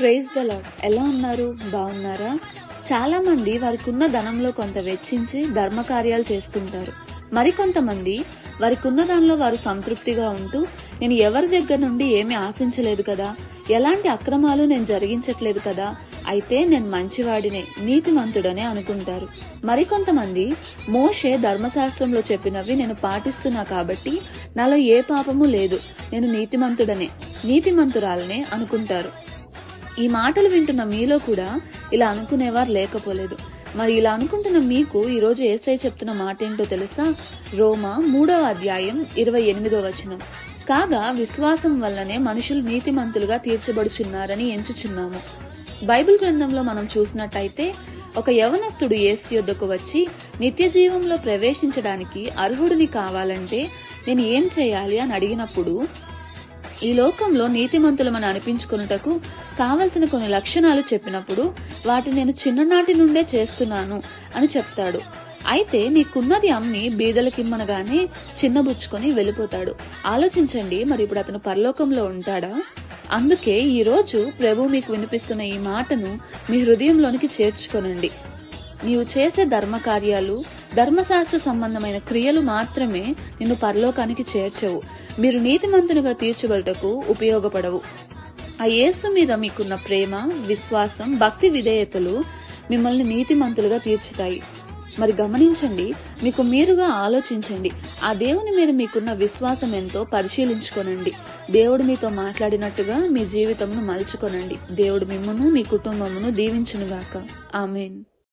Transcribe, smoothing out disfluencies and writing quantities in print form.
Praise the lord. ఎలా ఉన్నారు? బాగున్నారా? చాలా మంది వారికి ఉన్న ధనంలో కొంత వెచ్చించి ధర్మకార్యాలు చేస్తుంటారు. మరికొంతమంది వారికి ఉన్న దానిలో వారు సంతృప్తిగా ఉంటూ, నేను ఎవరి దగ్గర నుండి ఏమీ ఆశించలేదు కదా, ఎలాంటి అక్రమాలు నేను జరిగించట్లేదు కదా, అయితే నేను మంచివాడినే, నీతిమంతుడనే అనుకుంటారు. మరికొంతమంది మోషే ధర్మశాస్త్రంలో చెప్పినవి నేను పాటిస్తున్నా కాబట్టి నాలో ఏ పాపము లేదు, నేను నీతిమంతుడనే, నీతిమంతురాలనే అనుకుంటారు. ఈ మాటలు వింటున్న మీలో కూడా ఇలా అనుకునేవారు లేకపోలేదు. మరి ఇలా అనుకుంటున్న మీకు ఈరోజు యేసయ్య చెప్తున్న మాట ఏంటో తెలుసా? రోమా 3వ అధ్యాయం 28వ వచనం. కాగా విశ్వాసం వల్లనే మనుషులు నీతిమంతులుగా తీర్చబడుచున్నారని ఎంచుచున్నాము. బైబిల్ గ్రంథంలో మనం చూసినట్టయితే ఒక యవనస్తుడు యేసు యొద్దకు వచ్చి నిత్య జీవంలో ప్రవేశించడానికి అర్హుడిని కావాలంటే నేను ఏం చేయాలి అని అడిగినప్పుడు, ఈ లోకంలో నీతిమంతులమని అనిపించుకున్నటకు కావలసిన కొన్ని లక్షణాలు చెప్పినప్పుడు, వాటిని నేను చిన్ననాటి నుండే చేస్తున్నాను అని చెప్తాడు. అయితే నీకున్నది అమ్మి బీదలకిమ్మనగానే చిన్నబుచ్చుకొని వెళ్ళిపోతాడు. ఆలోచించండి, మరి ఇప్పుడు అతను పరలోకంలో ఉంటాడా? అందుకే ఈ రోజు ప్రభు మీకు వినిపిస్తున్న ఈ మాటను మీ హృదయంలోనికి చేర్చుకొనండి. నీవు చేసే ధర్మకార్యాలు, ధర్మశాస్త్ర సంబంధమైన క్రియలు మాత్రమే నిన్ను పరలోకానికి చేర్చవు, మీరు నీతిమంతునిగా తీర్చబడుటకు ఉపయోగపడవు. ఆ యేసు మీద మీకున్న ప్రేమ, విశ్వాసం, భక్తి విధేయతలు మిమ్మల్ని నీతిమంతులుగా తీర్చుతాయి. మరి గమనించండి, మీకు మీరుగా ఆలోచించండి. ఆ దేవుని మీద మీకున్న విశ్వాసం ఎంతో పరిశీలించుకోనండి. దేవుడు మీతో మాట్లాడినట్టుగా మీ జీవితంను మలుచుకొనండి. దేవుడు మిమ్మును, మీ కుటుంబమును దీవించునుగాక. ఆమేన్.